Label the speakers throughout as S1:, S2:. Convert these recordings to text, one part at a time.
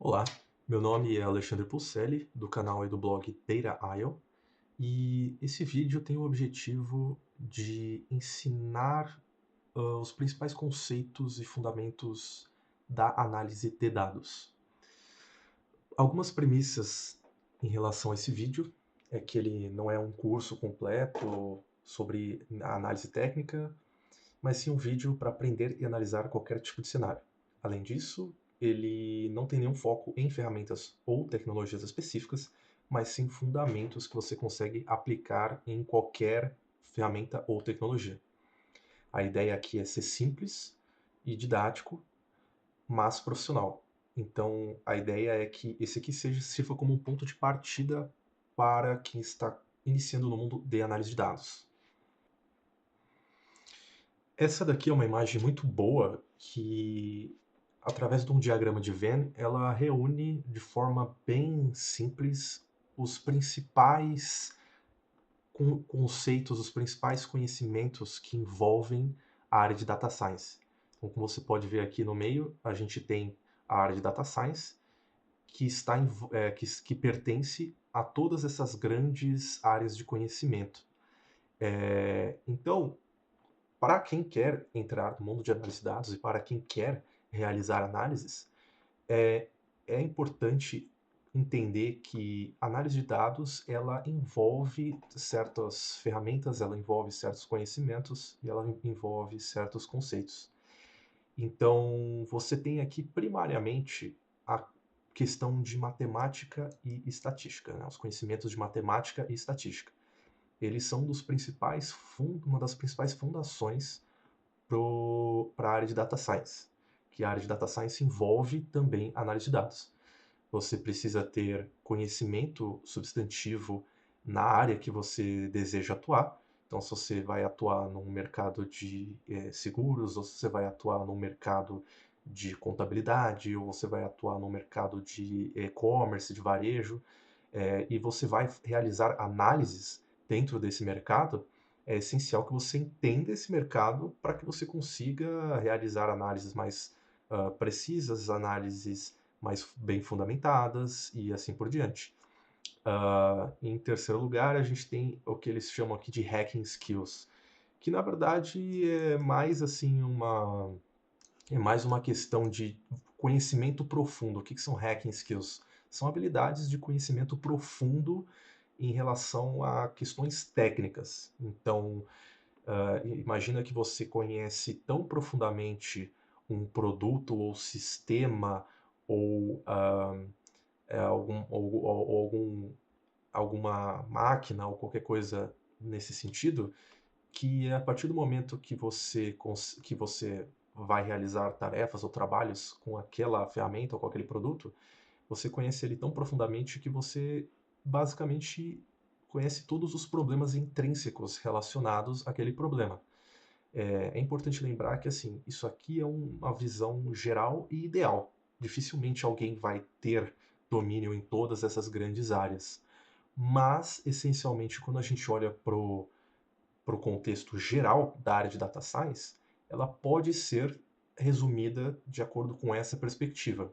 S1: Olá, meu nome é Alexandre Pulselli, do canal e do blog Data.io, e esse vídeo tem o objetivo de ensinar os principais conceitos e fundamentos da análise de dados. Algumas premissas em relação a esse vídeo é que ele não é um curso completo sobre a análise técnica, mas sim um vídeo para aprender e analisar qualquer tipo de cenário. Além disso, ele não tem nenhum foco em ferramentas ou tecnologias específicas, mas sim fundamentos que você consegue aplicar em qualquer ferramenta ou tecnologia. A ideia aqui é ser simples e didático, mas profissional. Então, a ideia é que esse aqui sirva como um ponto de partida para quem está iniciando no mundo de análise de dados. Essa daqui é uma imagem muito boa que, através de um diagrama de Venn, ela reúne de forma bem simples os principais conceitos, os principais conhecimentos que envolvem a área de Data Science. Então, como você pode ver aqui no meio, a gente tem a área de Data Science, que pertence a todas essas grandes áreas de conhecimento. Então, para quem quer entrar no mundo de análise de dados e para quem quer realizar análises, é, é importante entender que a análise de dados ela envolve certas ferramentas, ela envolve certos conhecimentos e ela envolve certos conceitos. Então, você tem aqui primariamente a questão de matemática e estatística, né? Os conhecimentos de matemática e estatística. Eles são uma das principais fundações para a área de Data Science, que a área de Data Science envolve também análise de dados. Você precisa ter conhecimento substantivo na área que você deseja atuar. Então, se você vai atuar num mercado de seguros, ou se você vai atuar num mercado de contabilidade, ou você vai atuar no mercado de e-commerce, de varejo, e você vai realizar análises dentro desse mercado, é essencial que você entenda esse mercado para que você consiga realizar análises mais precisas, análises mais bem fundamentadas e assim por diante. Em terceiro lugar, a gente tem o que eles chamam aqui de hacking skills, que na verdade é mais uma questão de conhecimento profundo. O que são hacking skills? São habilidades de conhecimento profundo em relação a questões técnicas. Então, imagina que você conhece tão profundamente um produto ou sistema ou alguma máquina ou qualquer coisa nesse sentido, que a partir do momento que você vai realizar tarefas ou trabalhos com aquela ferramenta ou com aquele produto, você conhece ele tão profundamente que você basicamente conhece todos os problemas intrínsecos relacionados àquele problema. É importante lembrar que assim, isso aqui é uma visão geral e ideal. Dificilmente alguém vai ter domínio em todas essas grandes áreas. Mas, essencialmente, quando a gente olha para o contexto geral da área de data science, ela pode ser resumida de acordo com essa perspectiva.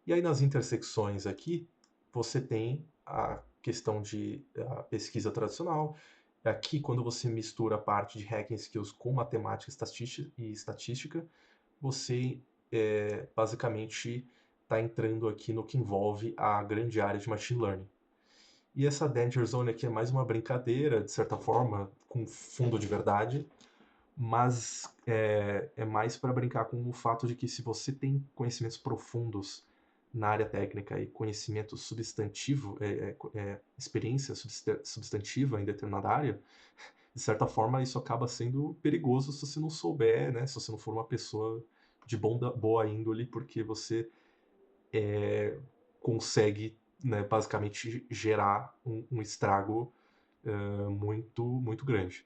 S1: E aí, nas intersecções aqui, você tem a questão de pesquisa tradicional. Aqui, quando você mistura a parte de hacking skills com matemática e estatística, você basicamente está entrando aqui no que envolve a grande área de machine learning. E essa Danger Zone aqui é mais uma brincadeira, de certa forma, com fundo de verdade, mas é mais para brincar com o fato de que se você tem conhecimentos profundos na área técnica e conhecimento substantivo, experiência substantiva em determinada área, de certa forma isso acaba sendo perigoso se você não souber, né, se você não for uma pessoa de boa índole, porque você consegue, né, basicamente gerar um estrago muito grande.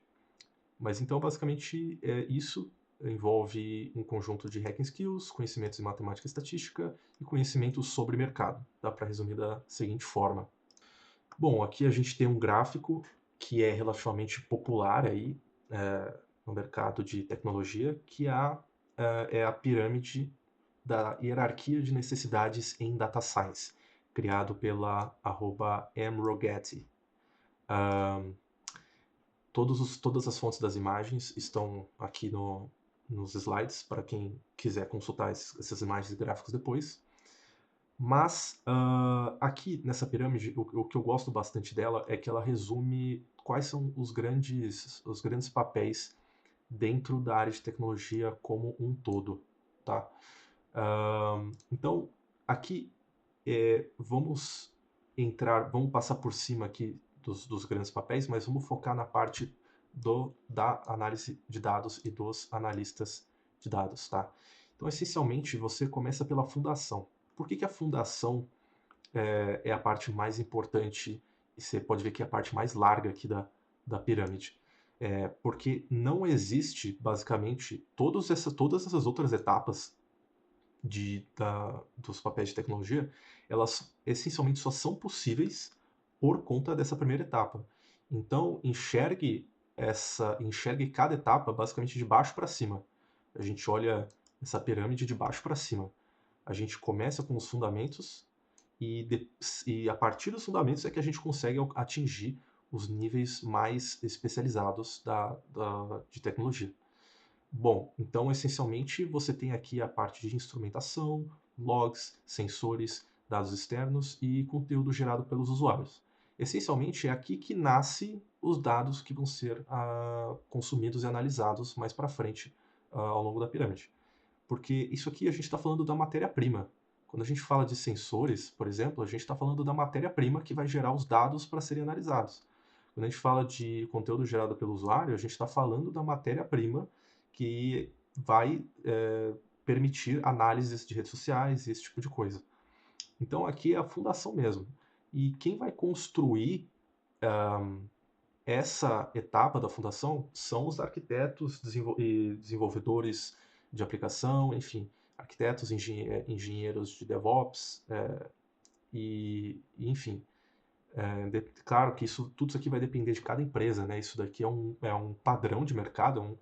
S1: Mas então, basicamente, isso envolve um conjunto de hacking skills, conhecimentos em matemática e estatística e conhecimentos sobre mercado. Dá para resumir da seguinte forma. Bom, aqui a gente tem um gráfico que é relativamente popular aí no mercado de tecnologia, que é a pirâmide da hierarquia de necessidades em Data Science, criado pela @mrogetti. Ahn, todas as fontes das imagens estão aqui nos slides, para quem quiser consultar essas imagens e gráficos depois. Mas aqui nessa pirâmide, o que eu gosto bastante dela é que ela resume quais são os grandes papéis dentro da área de tecnologia como um todo, tá? Então, aqui vamos passar por cima aqui dos grandes papéis, mas vamos focar na parte da análise de dados e dos analistas de dados, tá? Então, essencialmente, você começa pela fundação. Por que a fundação é a parte mais importante, e você pode ver que é a parte mais larga aqui da pirâmide? Porque não existe, basicamente, todas essas outras etapas dos papéis de tecnologia, elas essencialmente só são possíveis por conta dessa primeira etapa. Então, enxergue cada etapa basicamente de baixo para cima. A gente olha essa pirâmide de baixo para cima. A gente começa com os fundamentos e a partir dos fundamentos é que a gente consegue atingir os níveis mais especializados de tecnologia. Bom, então essencialmente você tem aqui a parte de instrumentação, logs, sensores, dados externos e conteúdo gerado pelos usuários. Essencialmente é aqui que nasce os dados que vão ser consumidos e analisados mais para frente ao longo da pirâmide. Porque isso aqui a gente está falando da matéria-prima. Quando a gente fala de sensores, por exemplo, a gente está falando da matéria-prima que vai gerar os dados para serem analisados. Quando a gente fala de conteúdo gerado pelo usuário, a gente está falando da matéria-prima que vai permitir análises de redes sociais e esse tipo de coisa. Então aqui é a fundação mesmo. E quem vai construir essa etapa da fundação são os arquitetos e desenvolvedores de aplicação, enfim, arquitetos, engenheiros de DevOps, enfim. Claro que tudo isso aqui vai depender de cada empresa, né? Isso daqui é um padrão de mercado,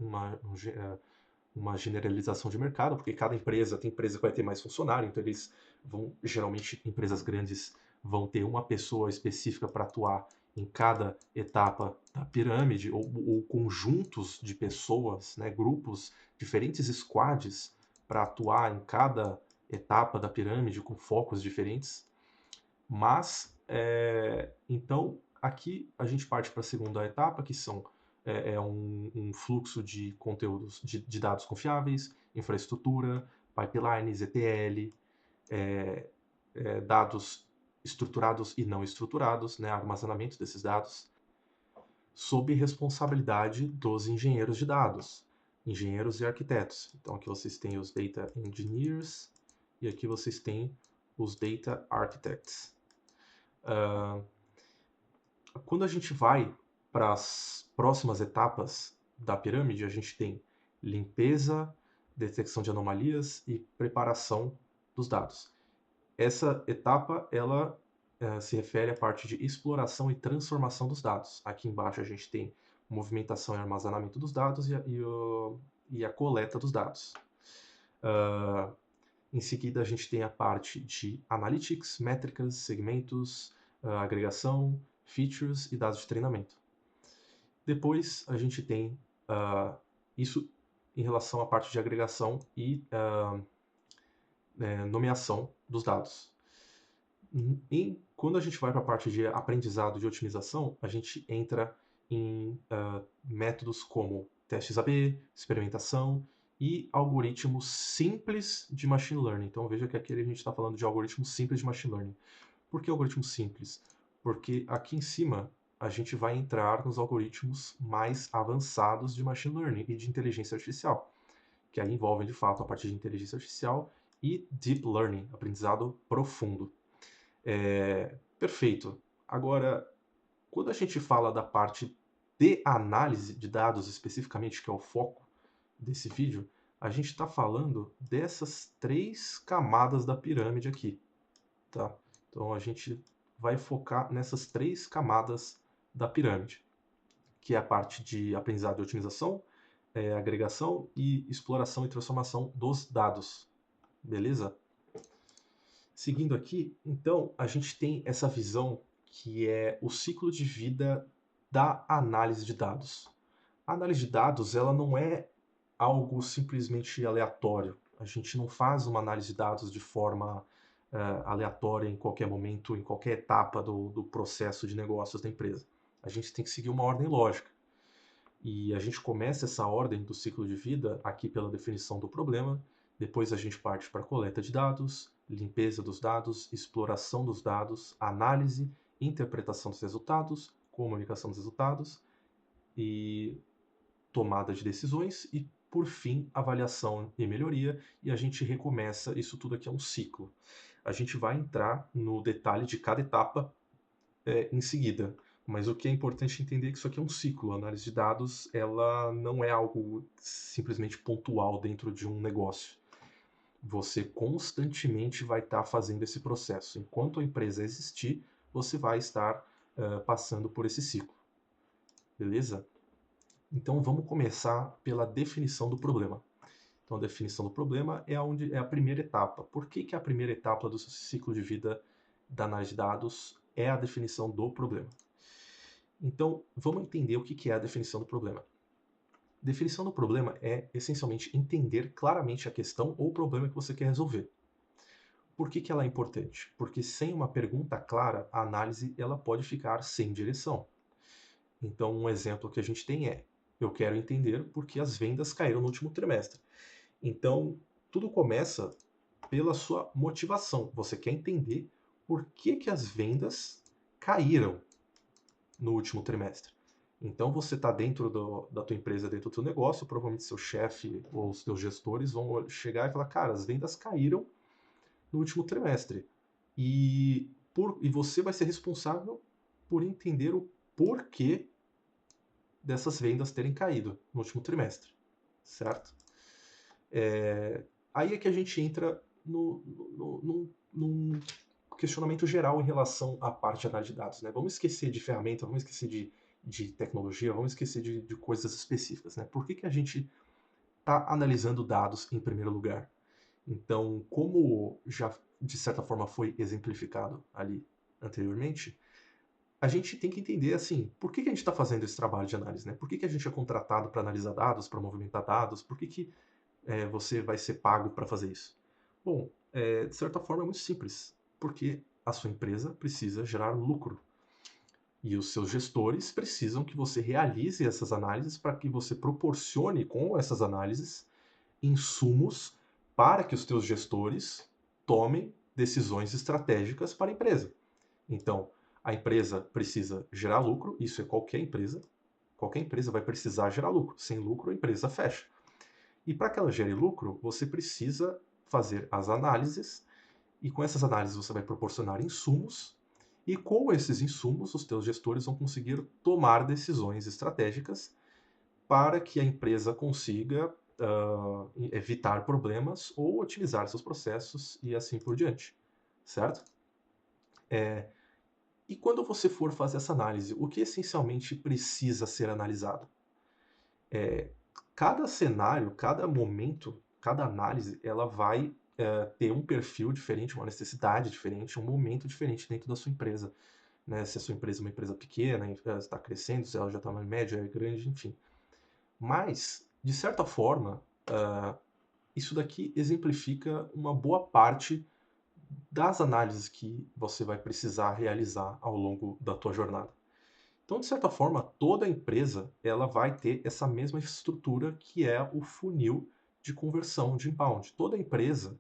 S1: uma generalização de mercado, porque cada empresa tem empresa que vai ter mais funcionário, então eles geralmente, empresas grandes vão ter uma pessoa específica para atuar em cada etapa da pirâmide, ou conjuntos de pessoas, né, grupos, diferentes squads para atuar em cada etapa da pirâmide com focos diferentes. Mas, então, aqui a gente parte para a segunda etapa, que é um fluxo de conteúdos, de dados confiáveis, infraestrutura, pipelines, ETL, dados estruturados e não estruturados, né, armazenamento desses dados, sob responsabilidade dos engenheiros de dados, engenheiros e arquitetos. Então, aqui vocês têm os Data Engineers e aqui vocês têm os Data Architects. Quando a gente vai para as próximas etapas da pirâmide, a gente tem limpeza, detecção de anomalias e preparação dos dados. Essa etapa, ela se refere à parte de exploração e transformação dos dados. Aqui embaixo a gente tem movimentação e armazenamento dos dados e a coleta dos dados. Em seguida, a gente tem a parte de analytics, métricas, segmentos, agregação, features e dados de treinamento. Depois, a gente tem isso em relação à parte de agregação e nomeação dos dados. Quando a gente vai para a parte de aprendizado e otimização, a gente entra em métodos como testes AB, experimentação e algoritmos simples de machine learning. Então veja que aqui a gente está falando de algoritmos simples de machine learning. Por que algoritmos simples? Porque aqui em cima a gente vai entrar nos algoritmos mais avançados de machine learning e de inteligência artificial, que aí envolvem de fato a parte de inteligência artificial e deep learning, aprendizado profundo. Perfeito. Agora, quando a gente fala da parte de análise de dados especificamente, que é o foco desse vídeo, a gente está falando dessas 3 camadas da pirâmide aqui, tá? Então a gente vai focar nessas 3 camadas da pirâmide, que é a parte de aprendizado e otimização, agregação e exploração e transformação dos dados. beleza? Seguindo aqui, então, a gente tem essa visão que é o ciclo de vida da análise de dados. A análise de dados, ela não é algo simplesmente aleatório. A gente não faz uma análise de dados de forma aleatória em qualquer momento, em qualquer etapa do processo de negócios da empresa. A gente tem que seguir uma ordem lógica. E a gente começa essa ordem do ciclo de vida aqui pela definição do problema, depois a gente parte para a coleta de dados, limpeza dos dados, exploração dos dados, análise, interpretação dos resultados, comunicação dos resultados e tomada de decisões e, por fim, avaliação e melhoria, e a gente recomeça, isso tudo aqui é um ciclo. A gente vai entrar no detalhe de cada etapa em seguida. Mas o que é importante entender é que isso aqui é um ciclo. A análise de dados, ela não é algo simplesmente pontual dentro de um negócio. Você constantemente vai estar fazendo esse processo. Enquanto a empresa existir, você vai estar passando por esse ciclo. Beleza? Então vamos começar pela definição do problema. Então a definição do problema é a primeira etapa. Por que a primeira etapa do ciclo de vida da análise de dados é a definição do problema? Então, vamos entender o que é a definição do problema. Definição do problema é, essencialmente, entender claramente a questão ou o problema que você quer resolver. Por que ela é importante? Porque sem uma pergunta clara, a análise ela pode ficar sem direção. Então, um exemplo que a gente tem é: eu quero entender por que as vendas caíram no último trimestre. Então, tudo começa pela sua motivação. Você quer entender por que as vendas caíram no último trimestre. Então você está dentro da tua empresa, dentro do teu negócio, provavelmente seu chefe ou os teus gestores vão chegar e falar, cara, as vendas caíram no último trimestre. E você vai ser responsável por entender o porquê dessas vendas terem caído no último trimestre, certo? Aí é que a gente entra num questionamento geral em relação à parte de análise de dados. Né? Vamos esquecer de ferramenta, vamos esquecer de tecnologia, vamos esquecer de coisas específicas. Né? Por que a gente está analisando dados em primeiro lugar? Então, como já de certa forma foi exemplificado ali anteriormente, a gente tem que entender assim, por que a gente está fazendo esse trabalho de análise? Né? Por que a gente é contratado para analisar dados, para movimentar dados? Por que você vai ser pago para fazer isso? Bom, de certa forma é muito simples, porque a sua empresa precisa gerar lucro. E os seus gestores precisam que você realize essas análises para que você proporcione com essas análises insumos para que os teus gestores tomem decisões estratégicas para a empresa. Então, a empresa precisa gerar lucro, isso é qualquer empresa. Qualquer empresa vai precisar gerar lucro. Sem lucro, a empresa fecha. E para que ela gere lucro, você precisa fazer as análises, e com essas análises você vai proporcionar insumos, e com esses insumos os teus gestores vão conseguir tomar decisões estratégicas para que a empresa consiga evitar problemas ou otimizar seus processos e assim por diante, certo? E quando você for fazer essa análise, o que essencialmente precisa ser analisado? Cada cenário, cada momento, cada análise, ela vai ter um perfil diferente, uma necessidade diferente, um momento diferente dentro da sua empresa. Né? Se a sua empresa é uma empresa pequena, está crescendo, se ela já está na média, é grande, enfim. Mas, de certa forma, isso daqui exemplifica uma boa parte das análises que você vai precisar realizar ao longo da tua jornada. Então, de certa forma, toda empresa ela vai ter essa mesma estrutura que é o funil de conversão de inbound. Toda empresa,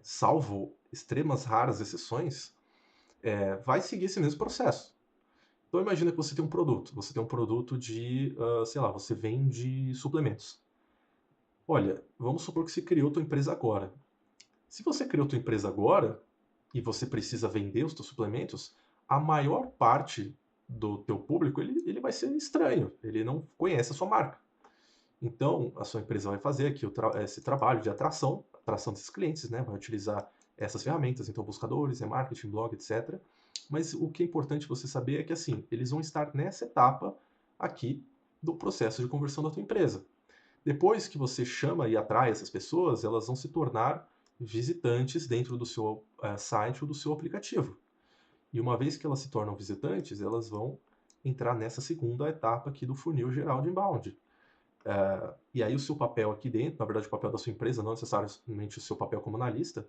S1: salvo extremas raras exceções, vai seguir esse mesmo processo. Então, imagina que você tem um produto. Você tem um produto de, sei lá, você vende suplementos. Olha, vamos supor que você criou tua empresa agora. Se você criou tua empresa agora e você precisa vender os teus suplementos, a maior parte do teu público ele vai ser estranho, ele não conhece a sua marca. Então, a sua empresa vai fazer aqui esse trabalho de atração desses clientes, né? Vai utilizar essas ferramentas, então buscadores, marketing, blog, etc. Mas o que é importante você saber é que assim, eles vão estar nessa etapa aqui do processo de conversão da tua empresa. Depois que você chama e atrai essas pessoas, elas vão se tornar visitantes dentro do seu site ou do seu aplicativo. E uma vez que elas se tornam visitantes, elas vão entrar nessa segunda etapa aqui do funil geral de inbound. E aí o seu papel aqui dentro, na verdade o papel da sua empresa, não necessariamente o seu papel como analista,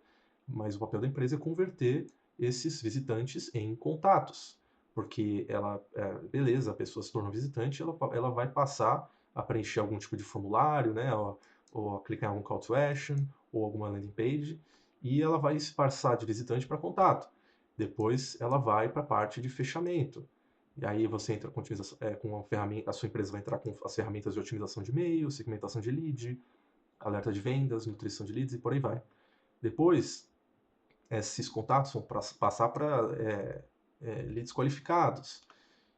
S1: mas o papel da empresa é converter esses visitantes em contatos. Porque beleza, a pessoa se tornou visitante, ela vai passar a preencher algum tipo de formulário, né, ou a clicar em algum call to action, ou alguma landing page, e ela vai se passar de visitante para contato. Depois ela vai para a parte de fechamento. E aí você entra com a ferramenta, a sua empresa vai entrar com as ferramentas de otimização de e-mail, segmentação de lead, alerta de vendas, nutrição de leads e por aí vai. Depois, esses contatos vão passar para leads qualificados.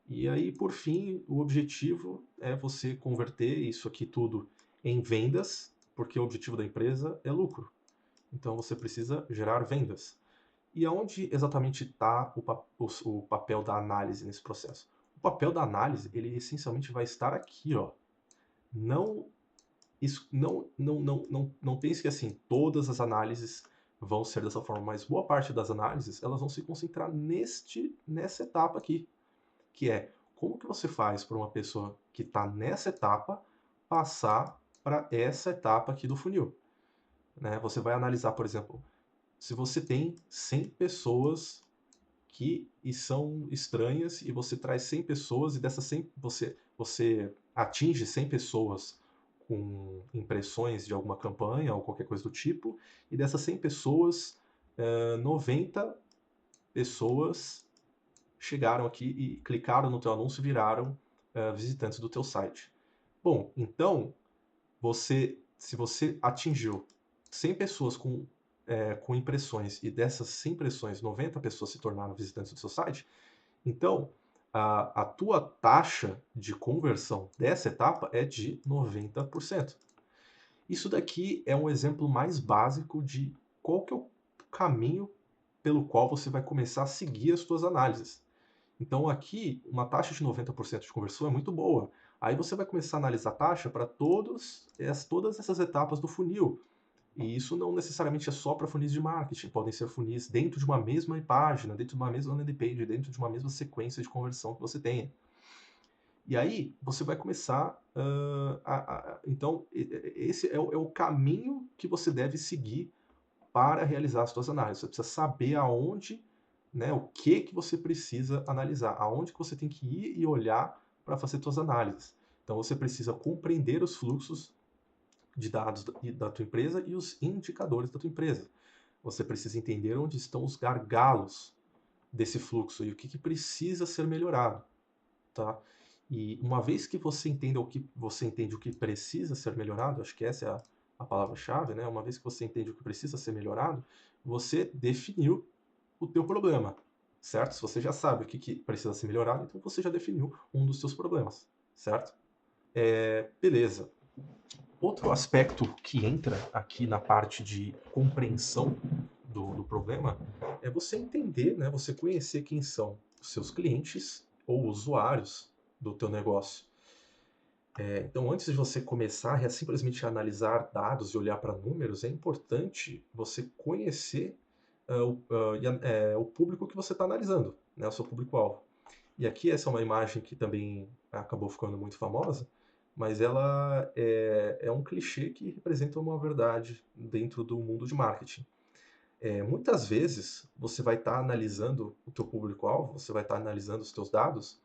S1: E aí, por fim, o objetivo é você converter isso aqui tudo em vendas, porque o objetivo da empresa é lucro. Então você precisa gerar vendas. E aonde exatamente está o papel da análise nesse processo? O papel da análise, ele essencialmente vai estar aqui, ó. Não, não pense que assim, todas as análises vão ser dessa forma, mas boa parte das análises, elas vão se concentrar nessa etapa aqui, que é como que você faz para uma pessoa que está nessa etapa passar para essa etapa aqui do funil, né? Você vai analisar, por exemplo, se você tem 100 pessoas que são estranhas e você traz 100 pessoas e dessas 100 você atinge 100 pessoas com impressões de alguma campanha ou qualquer coisa do tipo, e dessas 100 pessoas, 90 pessoas chegaram aqui e clicaram no teu anúncio e viraram visitantes do teu site. Bom, então, se você atingiu 100 pessoas com impressões e dessas 100 impressões, 90 pessoas se tornaram visitantes do seu site, então a tua taxa de conversão dessa etapa é de 90%. Isso daqui é um exemplo mais básico de qual que é o caminho pelo qual você vai começar a seguir as suas análises. Então aqui, uma taxa de 90% de conversão é muito boa. Aí você vai começar a analisar a taxa para todas essas etapas do funil. E isso não necessariamente é só para funis de marketing, podem ser funis dentro de uma mesma página, dentro de uma mesma landing page, dentro de uma mesma sequência de conversão que você tenha. E aí você vai começar. Então, esse é o caminho que você deve seguir para realizar as suas análises. Você precisa saber aonde, né, o que você precisa analisar, aonde que você tem que ir e olhar para fazer suas análises. Então você precisa compreender os fluxos de dados da tua empresa e os indicadores da tua empresa. Você precisa entender onde estão os gargalos desse fluxo e o que precisa ser melhorado, tá? E uma vez que você entende o que precisa ser melhorado, acho que essa é a palavra-chave, né? Uma vez que você entende o que precisa ser melhorado, você definiu o teu problema, certo? Se você já sabe o que precisa ser melhorado, então você já definiu um dos seus problemas, certo? Beleza. Outro aspecto que entra aqui na parte de compreensão do problema é você entender, né, você conhecer quem são os seus clientes ou usuários do teu negócio. Então, antes de você começar a simplesmente analisar dados e olhar para números, é importante você conhecer o público que você está analisando, né, o seu público-alvo. E aqui essa é uma imagem que também acabou ficando muito famosa, mas ela é um clichê que representa uma verdade dentro do mundo de marketing. Muitas vezes você vai estar analisando o teu público-alvo, você vai estar analisando os teus dados,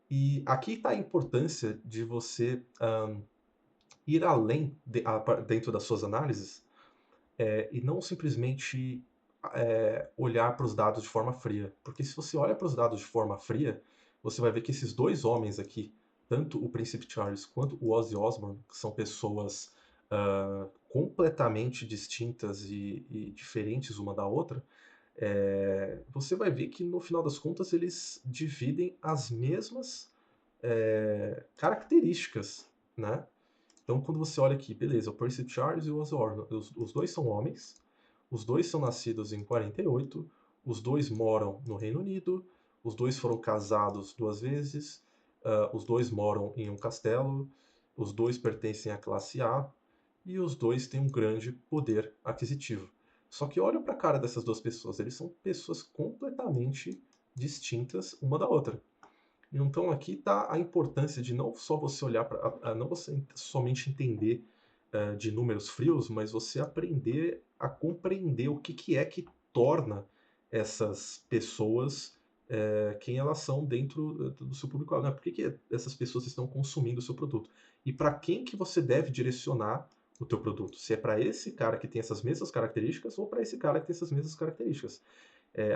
S1: e aqui está a importância de você ir além dentro das suas análises e não simplesmente olhar para os dados de forma fria. Porque se você olha para os dados de forma fria, você vai ver que esses dois homens aqui, tanto o Príncipe Charles quanto o Ozzy Osbourne, que são pessoas completamente distintas e diferentes uma da outra, você vai ver que no final das contas eles dividem as mesmas características, né? Então, quando você olha aqui, beleza, o Percy Charles e o Ozzy Osbourne, os dois são homens, os dois são nascidos em 48, os dois moram no Reino Unido, os dois foram casados 2 vezes, os dois moram em um castelo, os dois pertencem à classe A e os dois têm um grande poder aquisitivo. Só que olha para a cara dessas duas pessoas, eles são pessoas completamente distintas uma da outra. Então aqui está a importância de não só você olhar para, não você somente entender de números frios, mas você aprender a compreender o que é que torna essas pessoas quem elas são dentro do seu público-alvo, né? Por que essas pessoas estão consumindo o seu produto? E para quem que você deve direcionar o teu produto? Se é para esse cara que tem essas mesmas características ou para esse cara que tem essas mesmas características.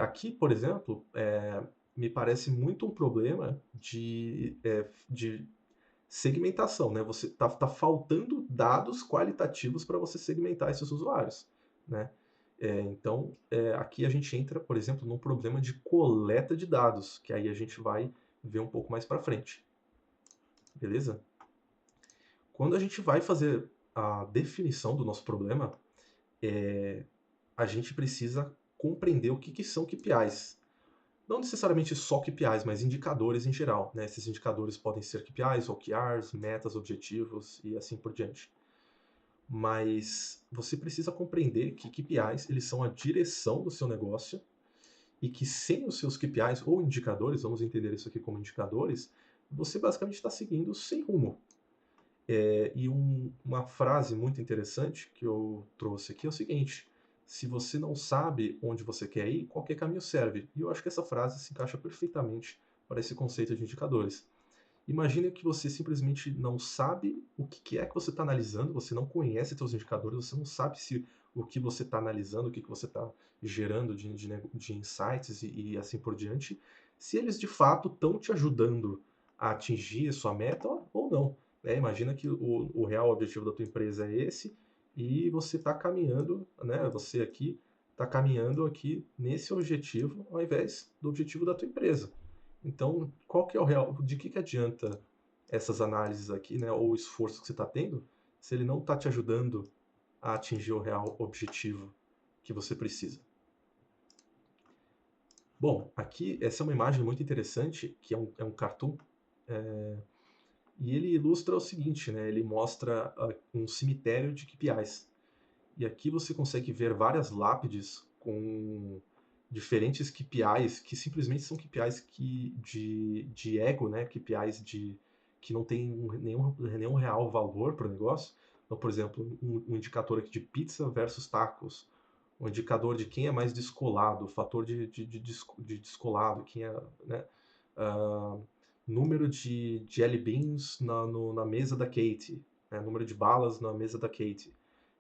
S1: Aqui, por exemplo, me parece muito um problema de segmentação, né? Você tá faltando dados qualitativos para você segmentar esses usuários, né? Então, aqui a gente entra, por exemplo, num problema de coleta de dados, que aí a gente vai ver um pouco mais para frente, beleza? Quando a gente vai fazer a definição do nosso problema, a gente precisa compreender o que são KPIs. Não necessariamente só KPIs, mas indicadores em geral, né? Esses indicadores podem ser KPIs, OKRs, metas, objetivos e assim por diante. Mas você precisa compreender que KPIs eles são a direção do seu negócio e que sem os seus KPIs ou indicadores, vamos entender isso aqui como indicadores, você basicamente está seguindo sem rumo. Uma frase muito interessante que eu trouxe aqui é o seguinte: se você não sabe onde você quer ir, qualquer caminho serve. E eu acho que essa frase se encaixa perfeitamente para esse conceito de indicadores. Imagine que você simplesmente não sabe o que é que você está analisando, você não conhece seus indicadores, você não sabe se o que você está analisando, o que você está gerando de insights e assim por diante, se eles de fato estão te ajudando a atingir a sua meta ou não. Né? Imagina que o real objetivo da tua empresa é esse e você está caminhando, né? Você aqui está caminhando aqui nesse objetivo ao invés do objetivo da tua empresa. Então, qual que é o real? De que adianta essas análises aqui, né, ou o esforço que você está tendo, se ele não está te ajudando a atingir o real objetivo que você precisa? Bom, aqui essa é uma imagem muito interessante, que é um cartoon, é, e ele ilustra o seguinte, né, ele mostra um cemitério de KPIs. E aqui você consegue ver várias lápides com diferentes KPIs, que simplesmente são KPIs de ego, né? KPIs que não tem nenhum real valor para o negócio. Então, por exemplo, um indicador aqui de pizza versus tacos, um indicador de quem é mais descolado, fator de descolado, quem é, né? Ah, número de jelly beans na mesa da Kate, né? Número de balas na mesa da Kate.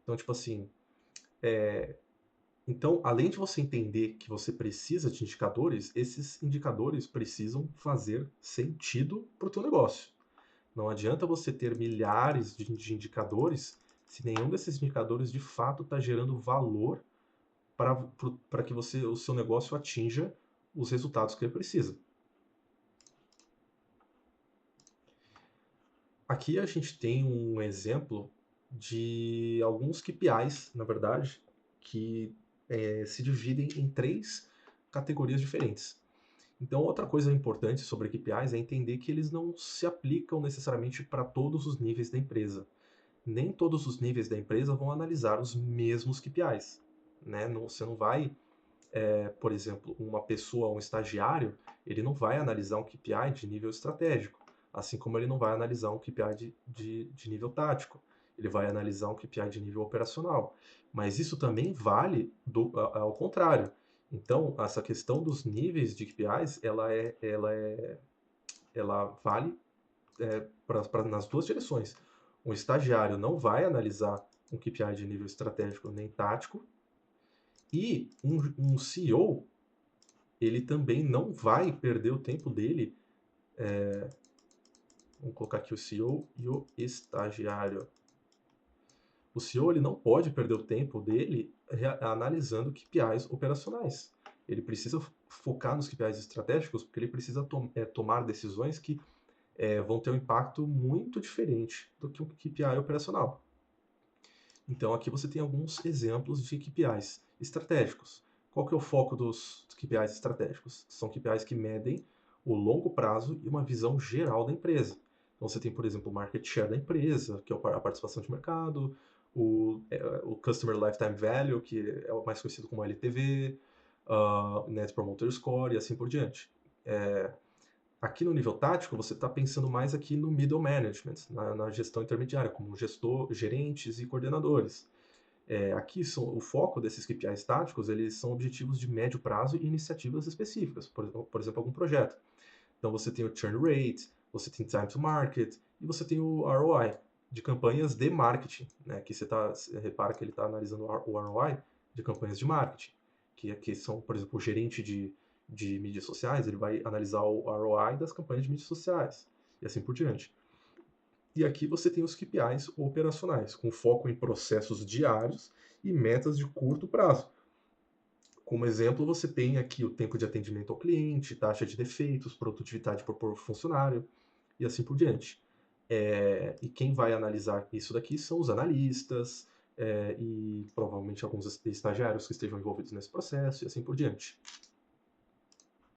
S1: Então, tipo assim, então, além de você entender que você precisa de indicadores, esses indicadores precisam fazer sentido para o teu negócio. Não adianta você ter milhares de indicadores se nenhum desses indicadores de fato está gerando valor para que o seu negócio atinja os resultados que ele precisa. Aqui a gente tem um exemplo de alguns KPIs, na verdade, que se dividem em três categorias diferentes. Então, outra coisa importante sobre KPIs é entender que eles não se aplicam necessariamente para todos os níveis da empresa. Nem todos os níveis da empresa vão analisar os mesmos KPIs. Né? Você não vai, por exemplo, uma pessoa, um estagiário, ele não vai analisar um KPI de nível estratégico, assim como ele não vai analisar um KPI de nível tático. Ele vai analisar um KPI de nível operacional. Mas isso também vale ao contrário. Então, essa questão dos níveis de KPIs, ela vale nas duas direções. Um estagiário não vai analisar um KPI de nível estratégico nem tático, e um CEO, ele também não vai perder o tempo dele. Vamos colocar aqui o CEO e o estagiário. O CEO ele não pode perder o tempo dele analisando KPIs operacionais. Ele precisa focar nos KPIs estratégicos, porque ele precisa tomar decisões que vão ter um impacto muito diferente do que um KPI operacional. Então aqui você tem alguns exemplos de KPIs estratégicos. Qual que é o foco dos KPIs estratégicos? São KPIs que medem o longo prazo e uma visão geral da empresa. Então você tem, por exemplo, o market share da empresa, que é a participação de mercado, o Customer Lifetime Value, que é o mais conhecido como LTV, Net Promoter Score e assim por diante. Aqui no nível tático, você está pensando mais aqui no middle management, na gestão intermediária, como gerentes e coordenadores. Aqui o foco desses KPIs táticos, eles são objetivos de médio prazo e iniciativas específicas, por exemplo, algum projeto. Então você tem o churn rate, você tem time to market e você tem o ROI de campanhas de marketing, né? Que você repara que ele está analisando o ROI de campanhas de marketing, que são, por exemplo, o gerente de mídias sociais, ele vai analisar o ROI das campanhas de mídias sociais e assim por diante. E aqui você tem os KPIs operacionais, com foco em processos diários e metas de curto prazo. Como exemplo, você tem aqui o tempo de atendimento ao cliente, taxa de defeitos, produtividade por funcionário e assim por diante. E quem vai analisar isso daqui são os analistas e provavelmente alguns estagiários que estejam envolvidos nesse processo e assim por diante.